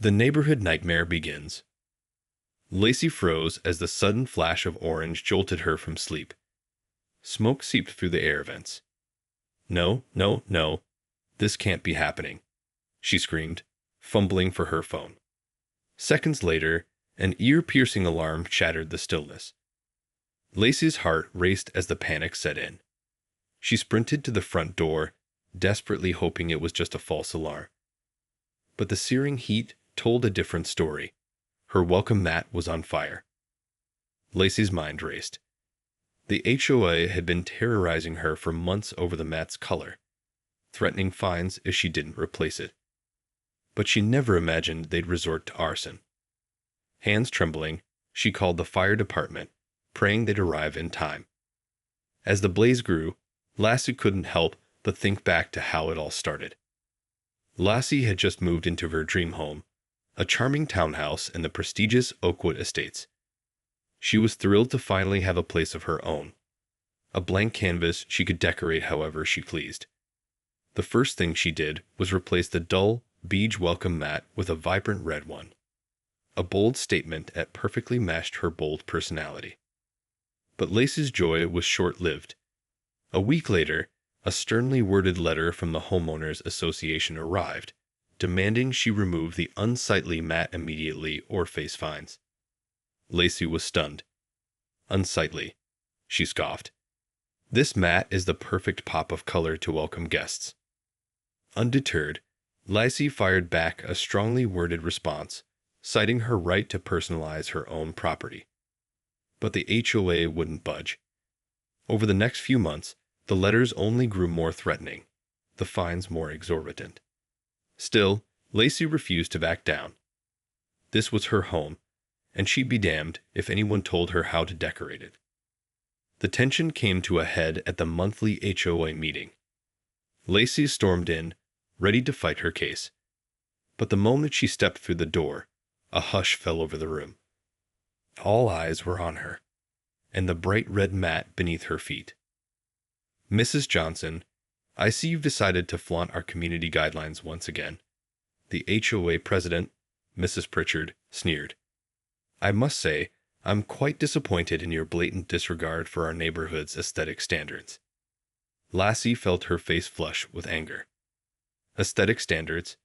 The neighborhood nightmare begins. Lacey froze as the sudden flash of orange jolted her from sleep. Smoke seeped through the air vents. No, no, no. This can't be happening, she screamed, fumbling for her phone. Seconds later, an ear-piercing alarm shattered the stillness. Lacey's heart raced as the panic set in. She sprinted to the front door, desperately hoping it was just a false alarm. But the searing heat told a different story. Her welcome mat was on fire. Lacey's mind raced. The HOA had been terrorizing her for months over the mat's color, threatening fines if she didn't replace it. But she never imagined they'd resort to arson. Hands trembling, she called the fire department, praying they'd arrive in time. As the blaze grew, Lassie couldn't help but think back to how it all started. Lassie had just moved into her dream home, a charming townhouse in the prestigious Oakwood Estates. She was thrilled to finally have a place of her own, a blank canvas she could decorate however she pleased. The first thing she did was replace the dull, beige welcome mat with a vibrant red one. A bold statement that perfectly matched her bold personality. But Lacey's joy was short-lived. A week later, a sternly worded letter from the Homeowners Association arrived, demanding she remove the unsightly mat immediately or face fines. Lacey was stunned. Unsightly, she scoffed. This mat is the perfect pop of color to welcome guests. Undeterred, Lacey fired back a strongly worded response, citing her right to personalize her own property. But the HOA wouldn't budge. Over the next few months, the letters only grew more threatening, the fines more exorbitant. Still, Lacey refused to back down. This was her home, and she'd be damned if anyone told her how to decorate it. The tension came to a head at the monthly HOA meeting. Lacey stormed in, ready to fight her case. But the moment she stepped through the door, a hush fell over the room. All eyes were on her, and the bright red mat beneath her feet. Mrs. Johnson, I see you've decided to flaunt our community guidelines once again. The HOA president, Mrs. Pritchard, sneered. I must say, I'm quite disappointed in your blatant disregard for our neighborhood's aesthetic standards. Lassie felt her face flush with anger. Aesthetic standards?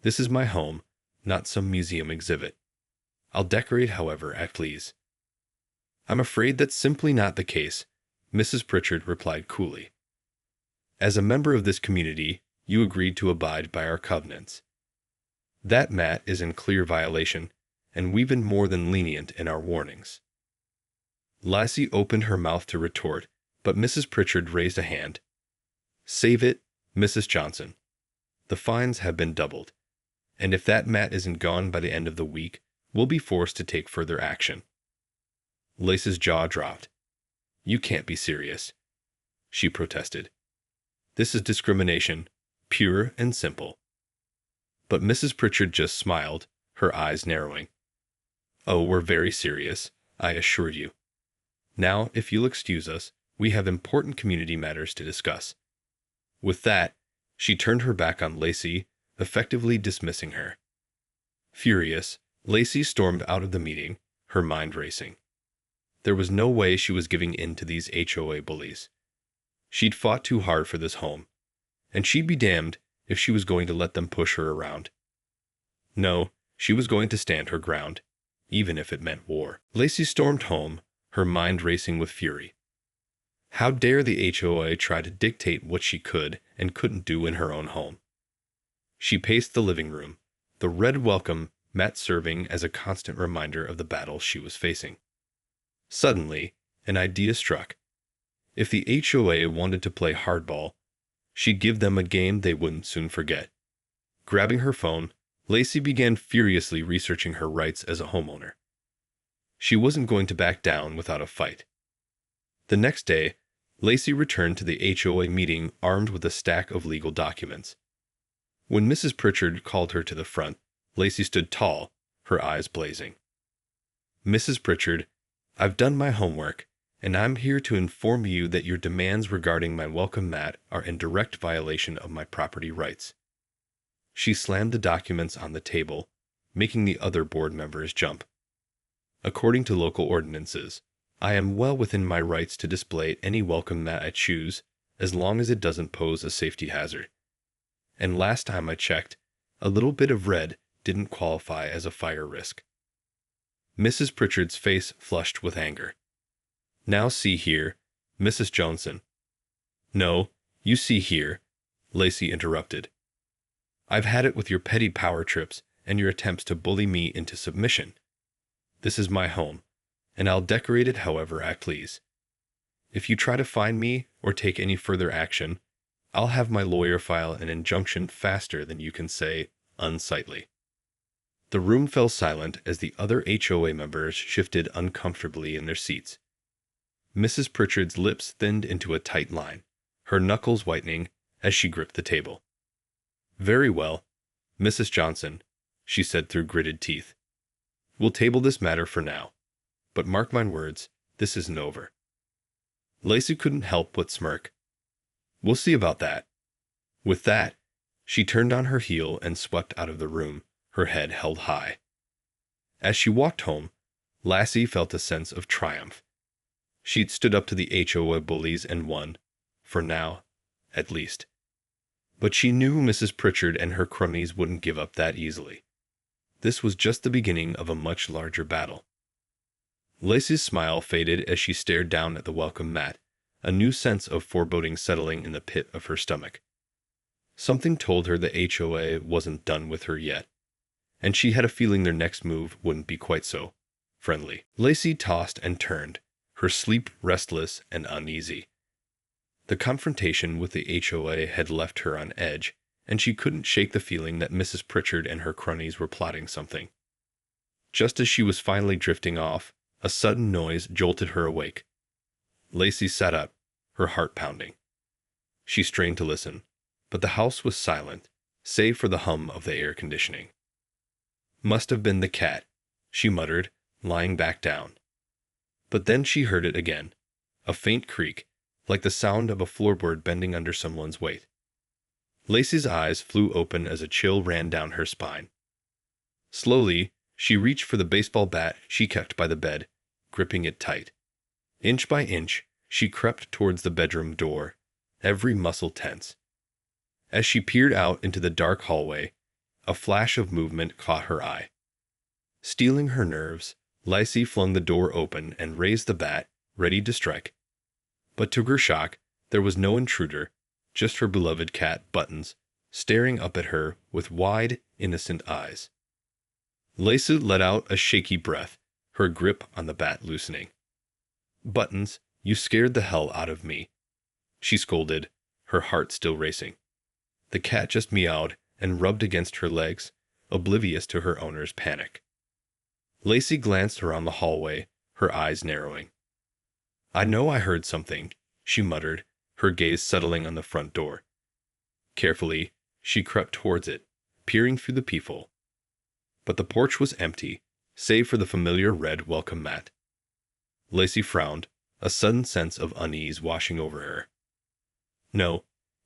This is my home, not some museum exhibit. I'll decorate however I please. I'm afraid that's simply not the case, Mrs. Pritchard replied coolly. As a member of this community, you agreed to abide by our covenants. That mat is in clear violation, and we've been more than lenient in our warnings. Lassie opened her mouth to retort, but Mrs. Pritchard raised a hand. Save it, Mrs. Johnson. The fines have been doubled, and if that mat isn't gone by the end of the week, we'll be forced to take further action. Lacey's jaw dropped. You can't be serious, she protested. This is discrimination, pure and simple. But Mrs. Pritchard just smiled, her eyes narrowing. Oh, we're very serious, I assure you. Now, if you'll excuse us, we have important community matters to discuss. With that, she turned her back on Lacey, effectively dismissing her. Furious, Lacey stormed out of the meeting, her mind racing. There was no way she was giving in to these HOA bullies. She'd fought too hard for this home, and she'd be damned if she was going to let them push her around. No, she was going to stand her ground, even if it meant war. Lacey stormed home, her mind racing with fury. How dare the HOA try to dictate what she could and couldn't do in her own home? She paced the living room, the red welcome mat serving as a constant reminder of the battle she was facing. Suddenly, an idea struck. If the HOA wanted to play hardball, she'd give them a game they wouldn't soon forget. Grabbing her phone, Lacey began furiously researching her rights as a homeowner. She wasn't going to back down without a fight. The next day, Lacey returned to the HOA meeting armed with a stack of legal documents. When Mrs. Pritchard called her to the front, Lacey stood tall, her eyes blazing. Mrs. Pritchard, I've done my homework, and I'm here to inform you that your demands regarding my welcome mat are in direct violation of my property rights. She slammed the documents on the table, making the other board members jump. According to local ordinances, I am well within my rights to display any welcome mat I choose, as long as it doesn't pose a safety hazard. And last time I checked, a little bit of red didn't qualify as a fire risk. Mrs. Pritchard's face flushed with anger. Now see here, Mrs. Johnson. No, you see here, Lacey interrupted. I've had it with your petty power trips and your attempts to bully me into submission. This is my home, and I'll decorate it however I please. If you try to find me or take any further action, I'll have my lawyer file an injunction faster than you can say unsightly. The room fell silent as the other HOA members shifted uncomfortably in their seats. Mrs. Pritchard's lips thinned into a tight line, her knuckles whitening as she gripped the table. Very well, Mrs. Johnson, she said through gritted teeth. We'll table this matter for now. But mark my words, this isn't over. Lacey couldn't help but smirk. We'll see about that. With that, she turned on her heel and swept out of the room, her head held high. As she walked home, Lassie felt a sense of triumph. She'd stood up to the HOA bullies and won, for now, at least. But she knew Mrs. Pritchard and her cronies wouldn't give up that easily. This was just the beginning of a much larger battle. Lacey's smile faded as she stared down at the welcome mat, a new sense of foreboding settling in the pit of her stomach. Something told her the HOA wasn't done with her yet, and she had a feeling their next move wouldn't be quite so friendly. Lacey tossed and turned, her sleep restless and uneasy. The confrontation with the HOA had left her on edge, and she couldn't shake the feeling that Mrs. Pritchard and her cronies were plotting something. Just as she was finally drifting off, a sudden noise jolted her awake. Lacey sat up, her heart pounding. She strained to listen, but the house was silent, save for the hum of the air conditioning. Must have been the cat, she muttered, lying back down. But then she heard it again, a faint creak, like the sound of a floorboard bending under someone's weight. Lacey's eyes flew open as a chill ran down her spine. Slowly, she reached for the baseball bat she kept by the bed, gripping it tight. Inch by inch, she crept towards the bedroom door, every muscle tense. As she peered out into the dark hallway, a flash of movement caught her eye. Steeling her nerves, Lacey flung the door open and raised the bat, ready to strike. But to her shock, there was no intruder, just her beloved cat, Buttons, staring up at her with wide, innocent eyes. Lacey let out a shaky breath, her grip on the bat loosening. Buttons, you scared the hell out of me, she scolded, her heart still racing. The cat just meowed and rubbed against her legs, oblivious to her owner's panic. Lacey glanced around the hallway, her eyes narrowing. I know I heard something, she muttered, her gaze settling on the front door. Carefully, she crept towards it, peering through the peephole. But the porch was empty, save for the familiar red welcome mat. Lacey frowned, a sudden sense of unease washing over her. No,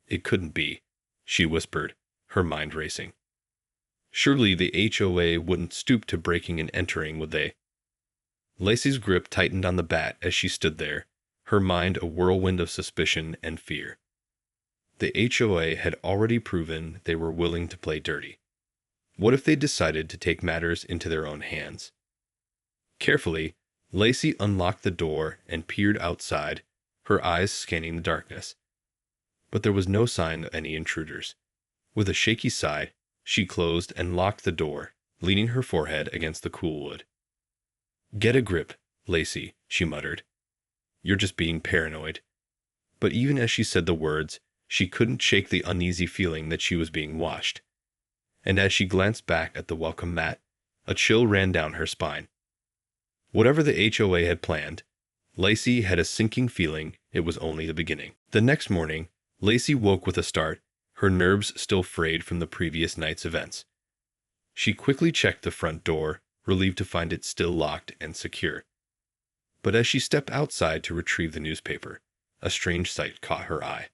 it couldn't be, she whispered, her mind racing. Surely the HOA wouldn't stoop to breaking and entering, would they? Lacey's grip tightened on the bat as she stood there, her mind a whirlwind of suspicion and fear. The HOA had already proven they were willing to play dirty. What if they decided to take matters into their own hands? Carefully, Lacey unlocked the door and peered outside, her eyes scanning the darkness. But there was no sign of any intruders. With a shaky sigh, she closed and locked the door, leaning her forehead against the cool wood. Get a grip, Lacey, she muttered. You're just being paranoid. But even as she said the words, she couldn't shake the uneasy feeling that she was being watched. And as she glanced back at the welcome mat, a chill ran down her spine. Whatever the HOA had planned, Lacey had a sinking feeling it was only the beginning. The next morning, Lacey woke with a start, her nerves still frayed from the previous night's events. She quickly checked the front door, relieved to find it still locked and secure. But as she stepped outside to retrieve the newspaper, a strange sight caught her eye.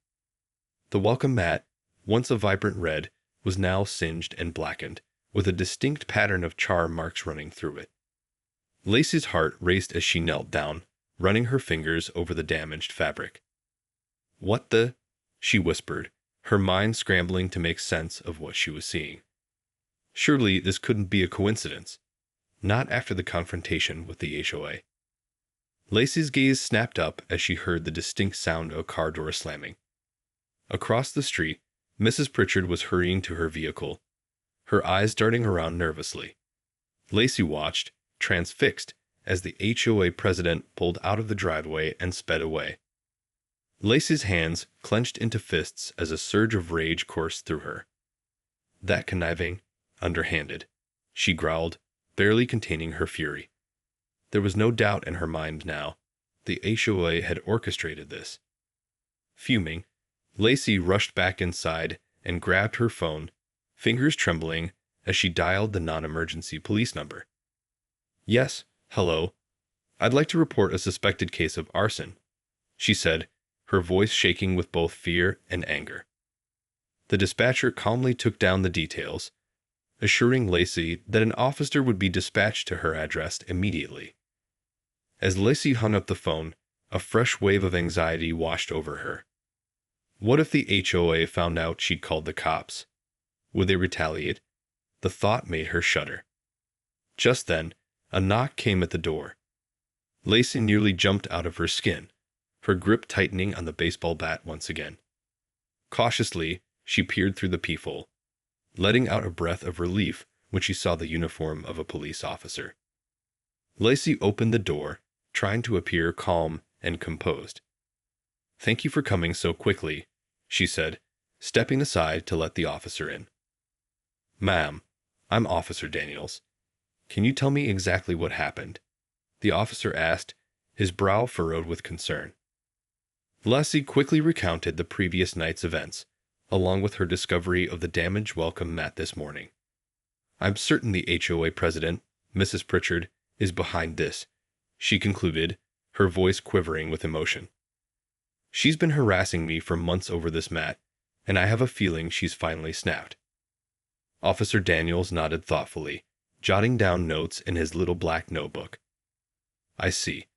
The welcome mat, once a vibrant red, was now singed and blackened, with a distinct pattern of char marks running through it. Lacey's heart raced as she knelt down, running her fingers over the damaged fabric. "What the?" she whispered, her mind scrambling to make sense of what she was seeing. Surely this couldn't be a coincidence. Not after the confrontation with the HOA. Lacey's gaze snapped up as she heard the distinct sound of a car door slamming. Across the street, Mrs. Pritchard was hurrying to her vehicle, her eyes darting around nervously. Lacey watched, transfixed, as the HOA president pulled out of the driveway and sped away. Lacey's hands clenched into fists as a surge of rage coursed through her. "That conniving, underhanded," she growled, barely containing her fury. There was no doubt in her mind now. The HOA had orchestrated this. Fuming, Lacey rushed back inside and grabbed her phone, fingers trembling as she dialed the non-emergency police number. "Yes, hello. I'd like to report a suspected case of arson," she said, her voice shaking with both fear and anger. The dispatcher calmly took down the details, assuring Lacey that an officer would be dispatched to her address immediately. As Lacey hung up the phone, a fresh wave of anxiety washed over her. What if the HOA found out she'd called the cops? Would they retaliate? The thought made her shudder. Just then, a knock came at the door. Lacey nearly jumped out of her skin, her grip tightening on the baseball bat once again. Cautiously, she peered through the peephole, letting out a breath of relief when she saw the uniform of a police officer. Lacey opened the door, trying to appear calm and composed. "Thank you for coming so quickly," she said, stepping aside to let the officer in. "Ma'am, I'm Officer Daniels. Can you tell me exactly what happened?" the officer asked, his brow furrowed with concern. Lacey quickly recounted the previous night's events, along with her discovery of the damaged welcome mat this morning. "I'm certain the HOA president, Mrs. Pritchard, is behind this," she concluded, her voice quivering with emotion. "She's been harassing me for months over this mat, and I have a feeling she's finally snapped." Officer Daniels nodded thoughtfully, jotting down notes in his little black notebook. "I see.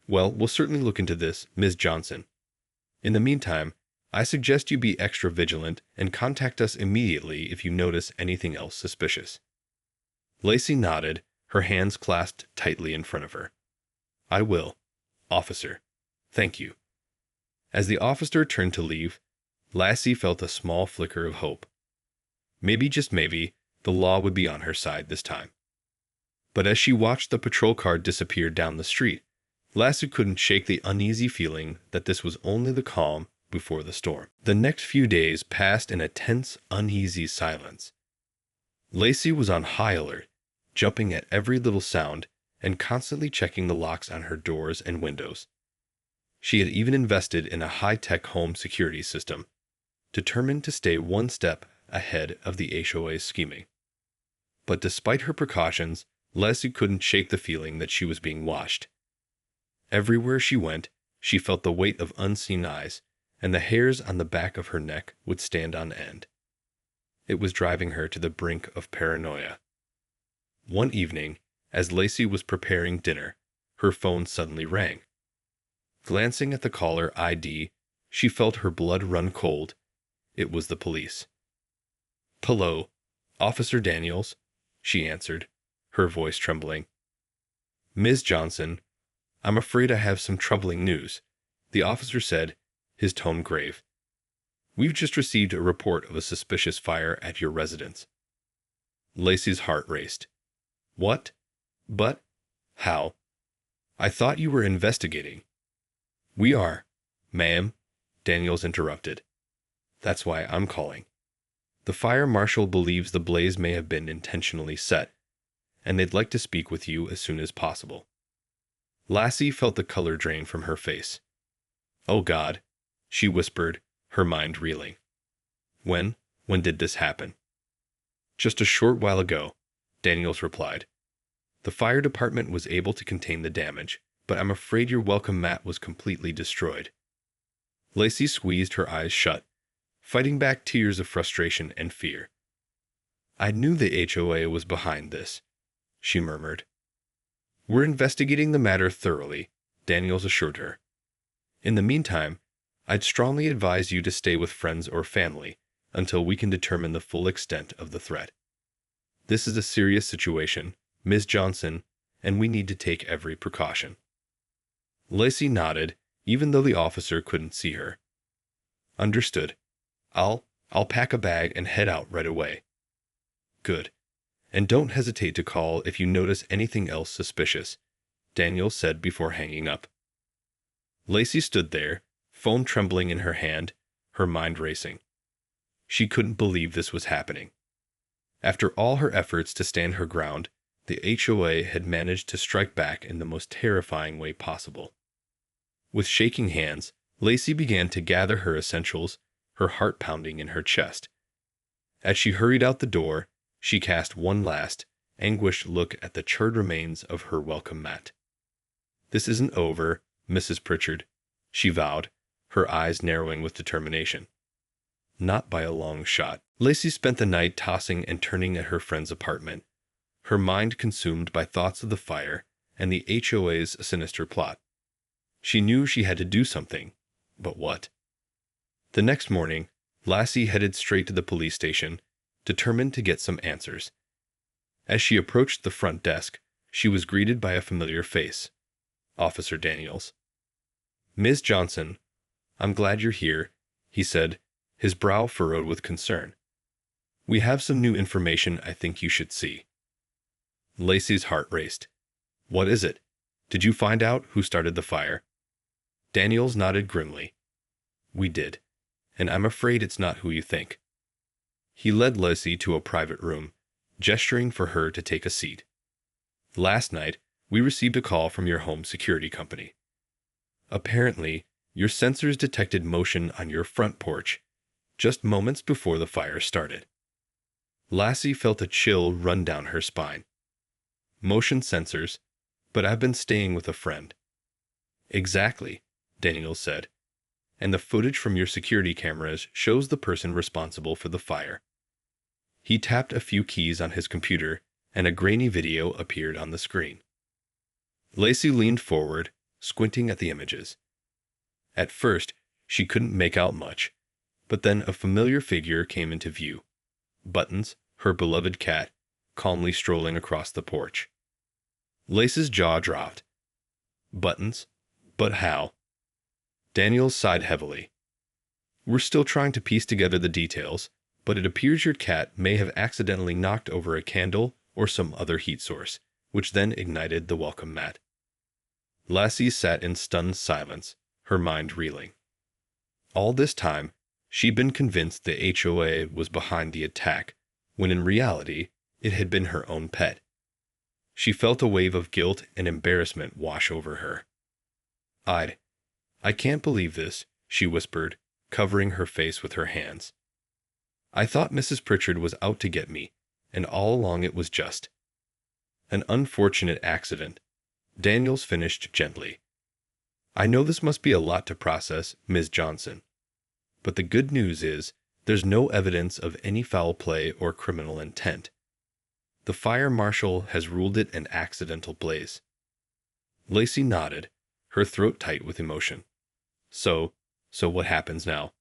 Well, we'll certainly look into this, Ms. Johnson. In the meantime, I suggest you be extra vigilant and contact us immediately if you notice anything else suspicious." Lacey nodded, her hands clasped tightly in front of her. "I will, officer. Thank you." As the officer turned to leave, Lacey felt a small flicker of hope. Maybe, just maybe, the law would be on her side this time. But as she watched the patrol car disappear down the street, Lacey couldn't shake the uneasy feeling that this was only the calm before the storm. The next few days passed in a tense, uneasy silence. Lacey was on high alert, jumping at every little sound and constantly checking the locks on her doors and windows. She had even invested in a high-tech home security system, determined to stay one step ahead of the HOA's scheming. But despite her precautions, Lacey couldn't shake the feeling that she was being watched. Everywhere she went, she felt the weight of unseen eyes, and the hairs on the back of her neck would stand on end. It was driving her to the brink of paranoia. One evening, as Lacey was preparing dinner, her phone suddenly rang. Glancing at the caller ID, she felt her blood run cold. It was the police. "Hello, Officer Daniels," she answered, her voice trembling. "Ms. Johnson, I'm afraid I have some troubling news," the officer said, his tone grave. "We've just received a report of a suspicious fire at your residence." Lacey's heart raced. "What? But how? I thought you were investigating." "We are, ma'am," Daniels interrupted. "That's why I'm calling. The fire marshal believes the blaze may have been intentionally set, and they'd like to speak with you as soon as possible." Lacey felt the color drain from her face. "Oh God," she whispered, her mind reeling. When did this happen?" "Just a short while ago," Daniels replied. "The fire department was able to contain the damage, but I'm afraid your welcome mat was completely destroyed." Lacey squeezed her eyes shut, fighting back tears of frustration and fear. I knew the HOA was behind this, she murmured. We're investigating the matter thoroughly, Daniels assured her. In the meantime, I'd strongly advise you to stay with friends or family until we can determine the full extent of the threat. This is a serious situation, Ms. Johnson, and we need to take every precaution. Lacey nodded, even though the officer couldn't see her. Understood. I'll pack a bag and head out right away. Good. And don't hesitate to call if you notice anything else suspicious, Daniel said before hanging up. Lacey stood there, phone trembling in her hand, her mind racing. She couldn't believe this was happening. After all her efforts to stand her ground, the HOA had managed to strike back in the most terrifying way possible. With shaking hands, Lacey began to gather her essentials, her heart pounding in her chest. As she hurried out the door, she cast one last, anguished look at the charred remains of her welcome mat. This isn't over, Mrs. Pritchard, she vowed, her eyes narrowing with determination. Not by a long shot. Lacey spent the night tossing and turning at her friend's apartment, her mind consumed by thoughts of the fire and the HOA's sinister plot. She knew she had to do something, but what? The next morning, Lassie headed straight to the police station, determined to get some answers. As she approached the front desk, she was greeted by a familiar face, Officer Daniels. Ms. Johnson, I'm glad you're here, he said, his brow furrowed with concern. We have some new information I think you should see. Lacey's heart raced. What is it? Did you find out who started the fire? Daniels nodded grimly. We did, and I'm afraid it's not who you think. He led Lacey to a private room, gesturing for her to take a seat. Last night, we received a call from your home security company. Apparently, your sensors detected motion on your front porch, just moments before the fire started. Lassie felt a chill run down her spine. Motion sensors, but I've been staying with a friend. Exactly, Daniels said, and the footage from your security cameras shows the person responsible for the fire. He tapped a few keys on his computer, and a grainy video appeared on the screen. Lacey leaned forward, squinting at the images. At first, she couldn't make out much, but then a familiar figure came into view. Buttons, her beloved cat, calmly strolling across the porch. Lacey's jaw dropped. Buttons? But how? Daniels sighed heavily. We're still trying to piece together the details, but it appears your cat may have accidentally knocked over a candle or some other heat source, which then ignited the welcome mat. Lassie sat in stunned silence, her mind reeling. All this time, she'd been convinced the HOA was behind the attack, when in reality, it had been her own pet. She felt a wave of guilt and embarrassment wash over her. I can't believe this, she whispered, covering her face with her hands. I thought Mrs. Pritchard was out to get me, and all along it was just an unfortunate accident, Daniels finished gently. I know this must be a lot to process, Ms. Johnson, but the good news is there's no evidence of any foul play or criminal intent. The fire marshal has ruled it an accidental blaze. Lacey nodded, her throat tight with emotion. So what happens now?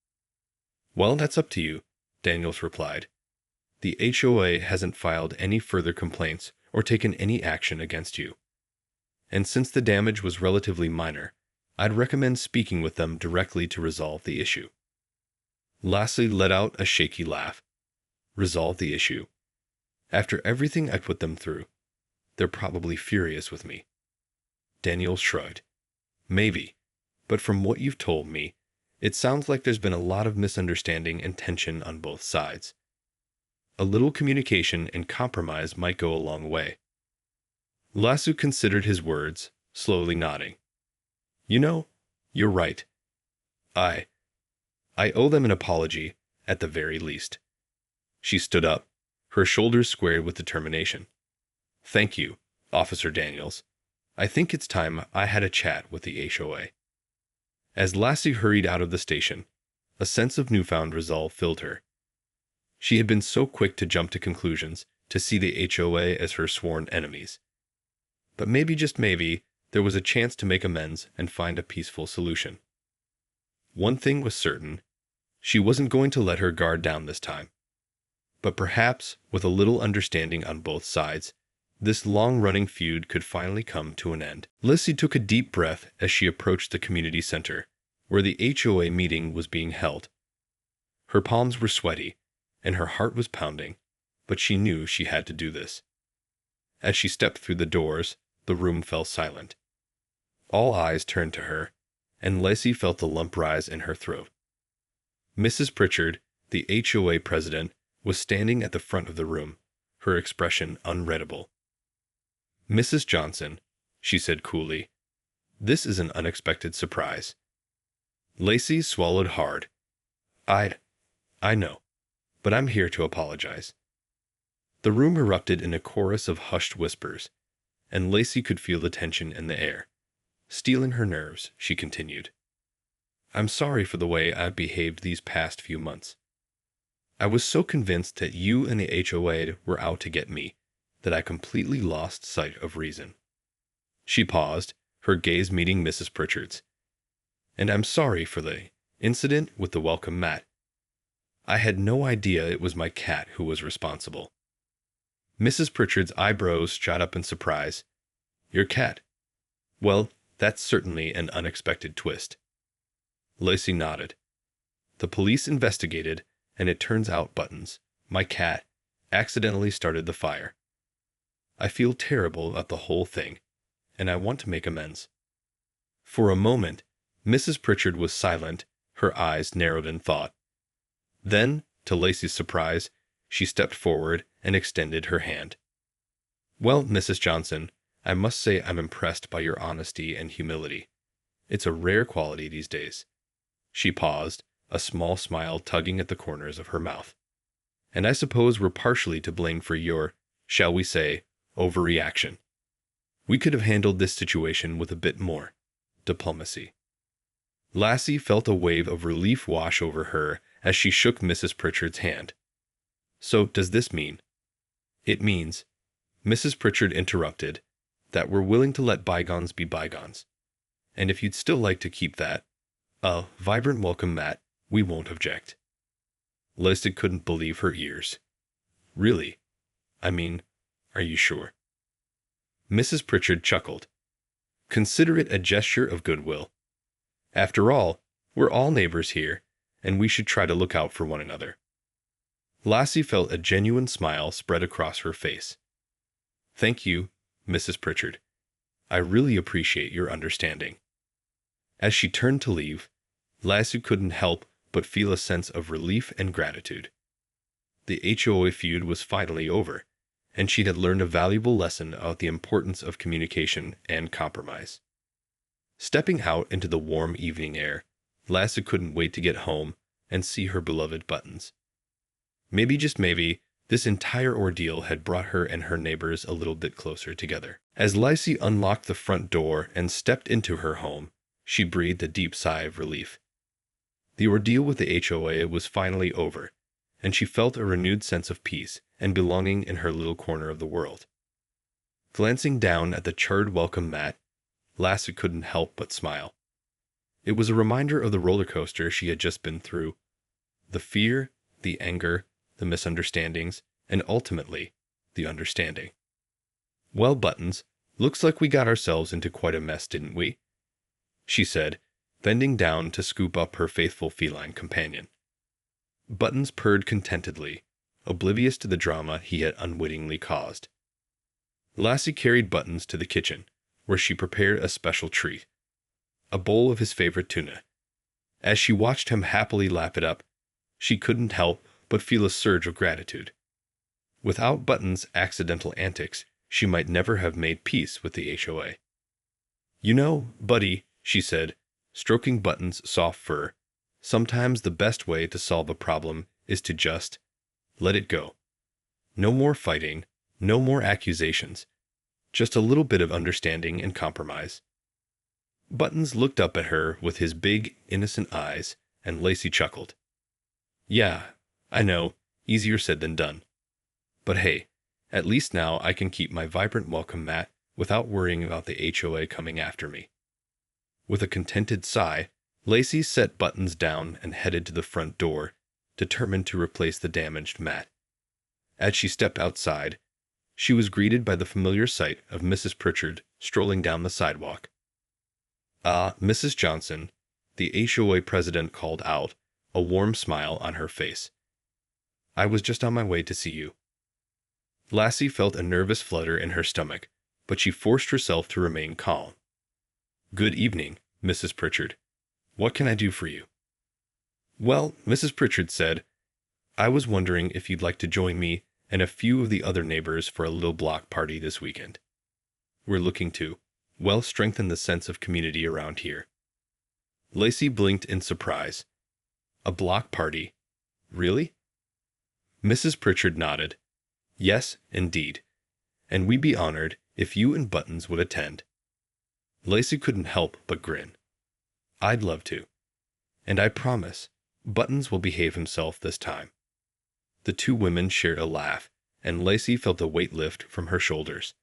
Well, that's up to you, Daniels replied. The HOA hasn't filed any further complaints or taken any action against you. And since the damage was relatively minor, I'd recommend speaking with them directly to resolve the issue. Lassie let out a shaky laugh. Resolve the issue. After everything I put them through, they're probably furious with me. Daniels shrugged. Maybe, but from what you've told me, it sounds like there's been a lot of misunderstanding and tension on both sides. A little communication and compromise might go a long way. Lassie considered his words, slowly nodding. You know, you're right. I owe them an apology, at the very least. She stood up, her shoulders squared with determination. Thank you, Officer Daniels. I think it's time I had a chat with the HOA. As Lassie hurried out of the station, a sense of newfound resolve filled her. She had been so quick to jump to conclusions, to see the HOA as her sworn enemies. But maybe, just maybe, there was a chance to make amends and find a peaceful solution. One thing was certain: she wasn't going to let her guard down this time. But perhaps, with a little understanding on both sides, this long-running feud could finally come to an end. Lissy took a deep breath as she approached the community center, where the HOA meeting was being held. Her palms were sweaty, and her heart was pounding, but she knew she had to do this. As she stepped through the doors, the room fell silent. All eyes turned to her, and Lacey felt a lump rise in her throat. Mrs. Pritchard, the HOA president, was standing at the front of the room, her expression unreadable. "Mrs. Johnson," she said coolly, "this is an unexpected surprise." Lacey swallowed hard. I know, but I'm here to apologize." The room erupted in a chorus of hushed whispers, and Lacey could feel the tension in the air. Steeling her nerves, she continued, "I'm sorry for the way I've behaved these past few months. I was so convinced that you and the HOA were out to get me that I completely lost sight of reason." She paused, her gaze meeting Mrs. Pritchard's. "And I'm sorry for the incident with the welcome mat. I had no idea it was my cat who was responsible." Mrs. Pritchard's eyebrows shot up in surprise. "Your cat? Well, that's certainly an unexpected twist." Lacey nodded. "The police investigated, and it turns out Buttons, my cat, accidentally started the fire. I feel terrible about the whole thing, and I want to make amends." For a moment, Mrs. Pritchard was silent, her eyes narrowed in thought. Then, to Lacey's surprise, she stepped forward and extended her hand. "Well, Mrs. Johnson, I must say I'm impressed by your honesty and humility. It's a rare quality these days." She paused, a small smile tugging at the corners of her mouth. "And I suppose we're partially to blame for your, shall we say, overreaction. We could have handled this situation with a bit more diplomacy." Lassie felt a wave of relief wash over her as she shook Mrs. Pritchard's hand. "So, does this mean?" "It means," Mrs. Pritchard interrupted, "that we're willing to let bygones be bygones. And if you'd still like to keep that, vibrant welcome mat, we won't object." Lacey couldn't believe her ears. "Really? I mean, are you sure?" Mrs. Pritchard chuckled. "Consider it a gesture of goodwill. After all, we're all neighbors here, and we should try to look out for one another." Lassie felt a genuine smile spread across her face. "Thank you, Mrs. Pritchard. I really appreciate your understanding." As she turned to leave, Lassie couldn't help but feel a sense of relief and gratitude. The HOA feud was finally over, and she had learned a valuable lesson about the importance of communication and compromise. Stepping out into the warm evening air, Lassie couldn't wait to get home and see her beloved Buttons. Maybe, just maybe, this entire ordeal had brought her and her neighbors a little bit closer together. As Lassie unlocked the front door and stepped into her home, she breathed a deep sigh of relief. The ordeal with the HOA was finally over, and she felt a renewed sense of peace and belonging in her little corner of the world. Glancing down at the charred welcome mat, Lassie couldn't help but smile. It was a reminder of the roller coaster she had just been through. The fear, the anger, the misunderstandings, and ultimately, the understanding. "Well, Buttons, looks like we got ourselves into quite a mess, didn't we?" she said, bending down to scoop up her faithful feline companion. Buttons purred contentedly, oblivious to the drama he had unwittingly caused. Lassie carried Buttons to the kitchen, where she prepared a special treat, a bowl of his favorite tuna. As she watched him happily lap it up, she couldn't help but feel a surge of gratitude. Without Buttons' accidental antics, she might never have made peace with the HOA. "You know, buddy," she said, stroking Buttons' soft fur, "sometimes the best way to solve a problem is to just let it go. No more fighting, no more accusations, just a little bit of understanding and compromise." Buttons looked up at her with his big, innocent eyes, and Lacey chuckled. "Yeah, I know, Easier said than done. But hey, at least now I can keep my vibrant welcome mat without worrying about the HOA coming after me. With a contented sigh, Lacey set Buttons down and headed to the front door, determined to replace the damaged mat. As she stepped outside, she was greeted by the familiar sight of Mrs. Pritchard strolling down the sidewalk. "Ah, Mrs. Johnson," the HOA president called out, a warm smile on her face. "I was just on my way to see you." Lassie felt a nervous flutter in her stomach, but she forced herself to remain calm. "Good evening, Mrs. Pritchard. What can I do for you?" "Well," Mrs. Pritchard said, "I was wondering if you'd like to join me and a few of the other neighbors for a little block party this weekend. We're looking to, well, strengthen the sense of community around here." Lacey blinked in surprise. "A block party? Really?" Mrs. Pritchard nodded. "Yes, indeed. And we'd be honored if you and Buttons would attend." Lacey couldn't help but grin. "I'd love to. And I promise, Buttons will behave himself this time." The two women shared a laugh, and Lacey felt a weight lift from her shoulders.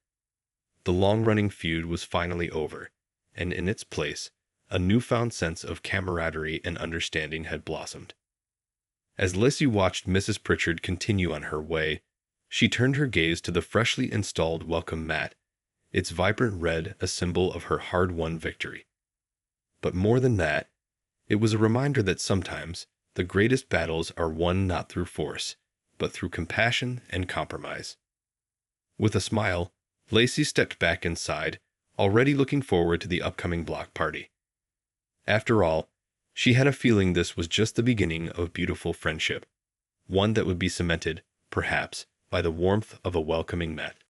The long-running feud was finally over, and in its place, a newfound sense of camaraderie and understanding had blossomed. As Lacey watched Mrs. Pritchard continue on her way, she turned her gaze to the freshly installed welcome mat, its vibrant red a symbol of her hard-won victory. But more than that, it was a reminder that sometimes the greatest battles are won not through force, but through compassion and compromise. With a smile, Lacey stepped back inside, already looking forward to the upcoming block party. After all, she had a feeling this was just the beginning of a beautiful friendship, one that would be cemented, perhaps, by the warmth of a welcoming mat.